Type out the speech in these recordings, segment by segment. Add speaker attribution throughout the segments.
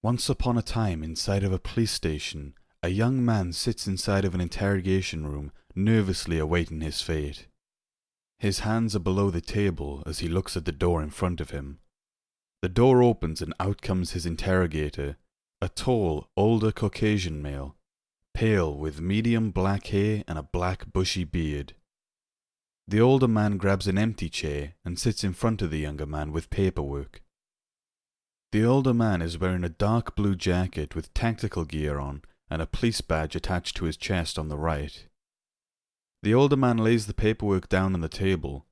Speaker 1: Once upon a time, inside of a police station, a young man sits inside of an interrogation room, nervously awaiting his fate. His hands are below the table as he looks at the door in front of him. The door opens and out comes his interrogator, a tall, older Caucasian male, pale with medium black hair and a black bushy beard. The older man grabs an empty chair and sits in front of the younger man with paperwork. The older man is wearing a dark blue jacket with tactical gear on and a police badge attached to his chest on the right. The older man lays the paperwork down on the table.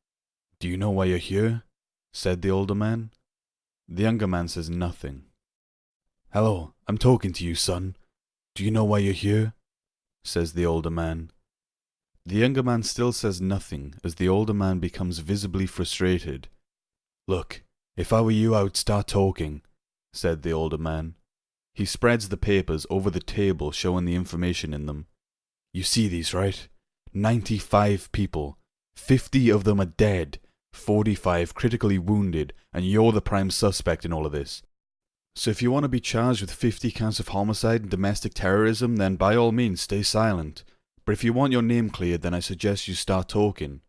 Speaker 1: "Do you know why you're here?" said the older man. The younger man says nothing. "Hello, I'm talking to you, son. Do you know why you're here?" says the older man. The younger man still says nothing as the older man becomes visibly frustrated. "Look, if I were you, I would start talking," said the older man. He spreads the papers over the table showing the information in them. "You see these, right? 95 people. 50 of them are dead, 45 critically wounded, and you're the prime suspect in all of this. So if you want to be charged with 50 counts of homicide and domestic terrorism, then by all means stay silent. But if you want your name cleared, then I suggest you start talking,"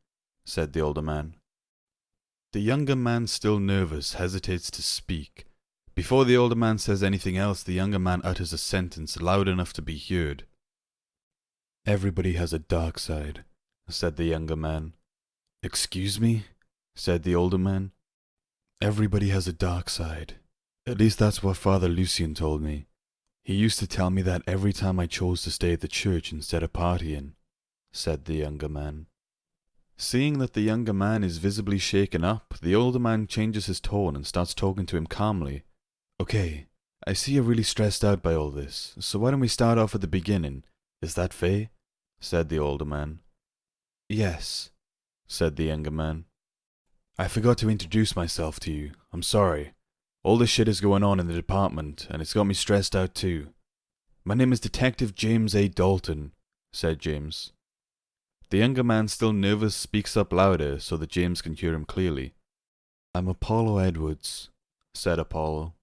Speaker 1: said the older man. The younger man, still nervous, hesitates to speak. Before the older man says anything else, the younger man utters a sentence loud enough to be heard. "Everybody has a dark side," said the younger man. "Excuse me?" said the older man. "Everybody has a dark side. At least that's what Father Lucien told me. He used to tell me that every time I chose to stay at the church instead of partying," said the younger man. Seeing that the younger man is visibly shaken up, the older man changes his tone and starts talking to him calmly. "Okay, I see you're really stressed out by all this, so why don't we start off at the beginning? Is that fair?" said the older man. "Yes," said the younger man. "I forgot to introduce myself to you. I'm sorry. All this shit is going on in the department, and it's got me stressed out too. My name is Detective James A. Dalton," said James. The younger man, still nervous, speaks up louder so that James can hear him clearly. "I'm Apollo Edwards," said Apollo.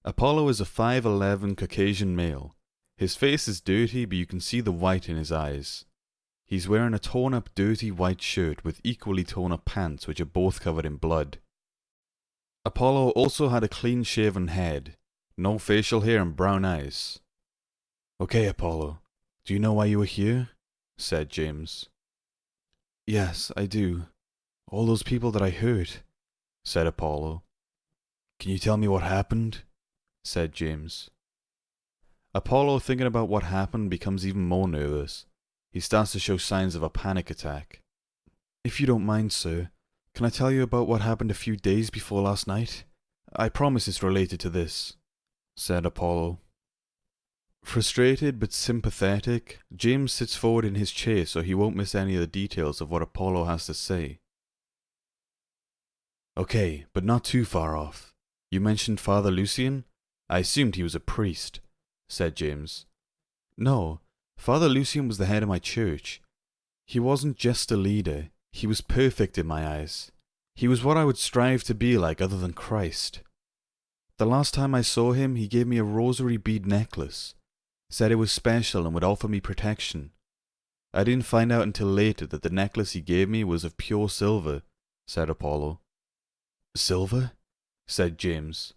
Speaker 1: Apollo is a 5'11" Caucasian male. His face is dirty, but you can see the white in his eyes. He's wearing a torn-up, dirty white shirt with equally torn-up pants, which are both covered in blood. Apollo also had a clean-shaven head, no facial hair and brown eyes. "Okay, Apollo, do you know why you were here?" said James. "Yes, I do. All those people that I hurt," said Apollo. "Can you tell me what happened?" said James. Apollo, thinking about what happened, becomes even more nervous. He starts to show signs of a panic attack. "If you don't mind, sir, can I tell you about what happened a few days before last night? I promise it's related to this," said Apollo. Frustrated but sympathetic, James sits forward in his chair so he won't miss any of the details of what Apollo has to say. "Okay, but not too far off. You mentioned Father Lucien? I assumed he was a priest," said James. "No, Father Lucien was the head of my church. He wasn't just a leader, he was perfect in my eyes. He was what I would strive to be like other than Christ. The last time I saw him, he gave me a rosary bead necklace, said it was special and would offer me protection. I didn't find out until later that the necklace he gave me was of pure silver," said Apollo. "Silver?" said James.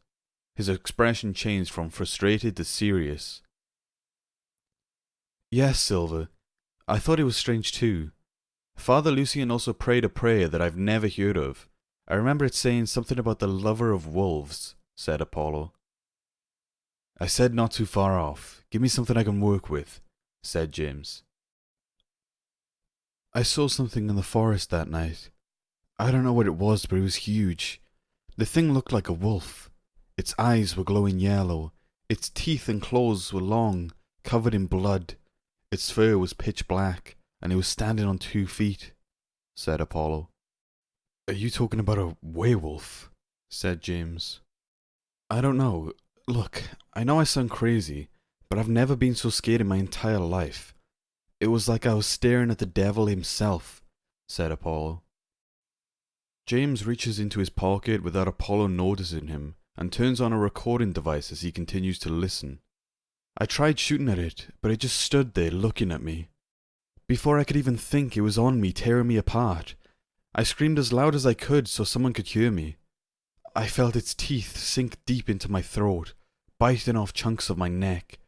Speaker 1: His expression changed from frustrated to serious. "Yes, silver. I thought it was strange too. Father Lucien also prayed a prayer that I've never heard of. I remember it saying something about the lover of wolves," said Apollo. "I said not too far off. Give me something I can work with," said James. "I saw something in the forest that night. I don't know what it was, but it was huge. The thing looked like a wolf. Its eyes were glowing yellow. Its teeth and claws were long, covered in blood. Its fur was pitch black, and it was standing on 2 feet," said Apollo. "Are you talking about a werewolf?" said James. "I don't know. Look, I know I sound crazy, but I've never been so scared in my entire life. It was like I was staring at the devil himself," said Apollo. James reaches into his pocket without Apollo noticing him and turns on a recording device as he continues to listen. I tried shooting at it, but it just stood there looking at me. Before I could even think, it was on me, tearing me apart. I screamed as loud as I could so someone could hear me. I felt its teeth sink deep into my throat, biting off chunks of my neck.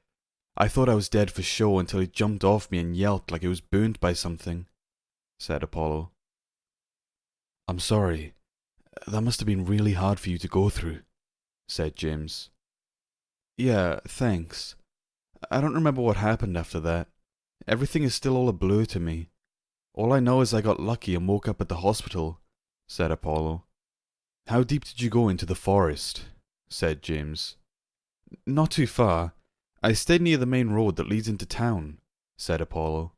Speaker 1: I thought I was dead for sure until it jumped off me and yelped like it was burnt by something, said Apollo. I'm sorry. That must have been really hard for you to go through, said James. Yeah, thanks. I don't remember what happened after that. Everything is still all a blur to me. All I know is I got lucky and woke up at the hospital, said Apollo. How deep did you go into the forest? Said James. Not too far. I stayed near the main road that leads into town, said Apollo.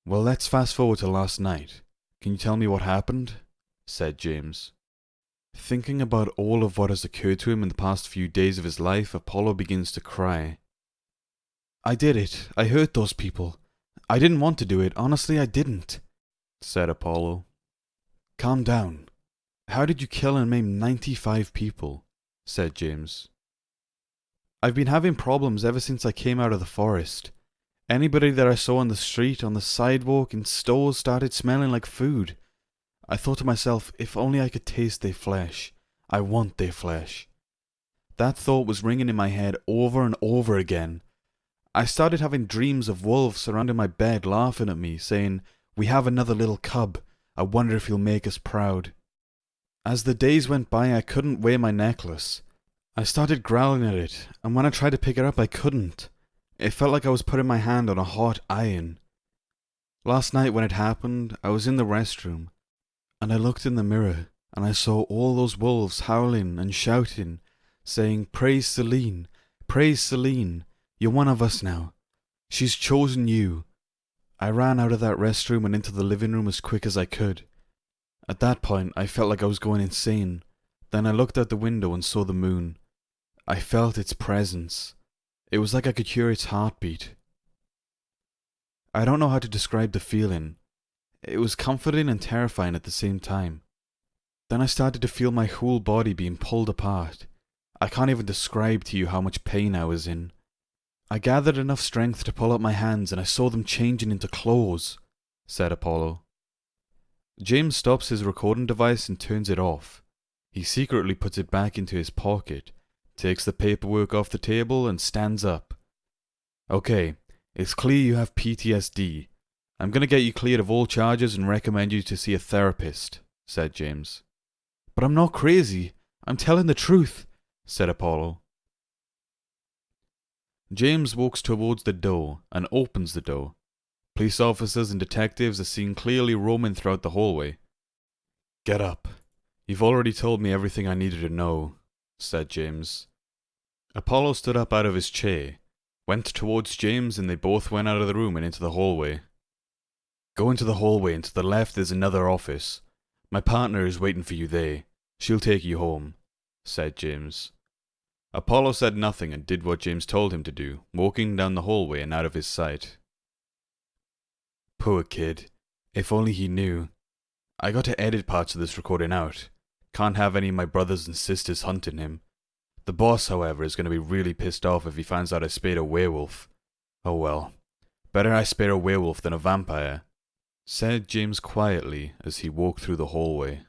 Speaker 1: Well, let's fast forward to last night. Can you tell me what happened? Said James. Thinking about all of what has occurred to him in the past few days of his life, Apollo begins to cry. I did it. I hurt those people. I didn't want to do it. Honestly, I didn't, said Apollo. Calm down. How did you kill and maim 95 people? Said James. I've been having problems ever since I came out of the forest. Anybody that I saw on the street, on the sidewalk, in stores started smelling like food. I thought to myself, if only I could taste their flesh. I want their flesh. That thought was ringing in my head over and over again. I started having dreams of wolves surrounding my bed laughing at me, saying, we have another little cub. I wonder if he'll make us proud. As the days went by, I couldn't wear my necklace. I started growling at it, and when I tried to pick it up, I couldn't. It felt like I was putting my hand on a hot iron. Last night when it happened, I was in the restroom, and I looked in the mirror, and I saw all those wolves howling and shouting, saying, praise Selene, you're one of us now. She's chosen you. I ran out of that restroom and into the living room as quick as I could. At that point, I felt like I was going insane. Then I looked out the window and saw the moon. I felt its presence. It was like I could hear its heartbeat. I don't know how to describe the feeling. It was comforting and terrifying at the same time. Then I started to feel my whole body being pulled apart. I can't even describe to you how much pain I was in. I gathered enough strength to pull up my hands and I saw them changing into claws, said Apollo. James stops his recording device and turns it off. He secretly puts it back into his pocket, takes the paperwork off the table and stands up. Okay, it's clear you have PTSD. I'm going to get you cleared of all charges and recommend you to see a therapist, said James. But I'm not crazy. I'm telling the truth, said Apollo. James walks towards the door and opens the door. Police officers and detectives are seen clearly roaming throughout the hallway. Get up. You've already told me everything I needed to know, said James. Apollo stood up out of his chair, went towards James, and they both went out of the room and into the hallway. Go into the hallway and to the left there's another office. My partner is waiting for you there. She'll take you home, said James. Apollo said nothing and did what James told him to do, walking down the hallway and out of his sight. Poor kid. If only he knew. I got to edit parts of this recording out. Can't have any of my brothers and sisters hunting him. The boss, however, is going to be really pissed off if he finds out I spared a werewolf. Oh well. Better I spare a werewolf than a vampire, said James quietly as he walked through the hallway.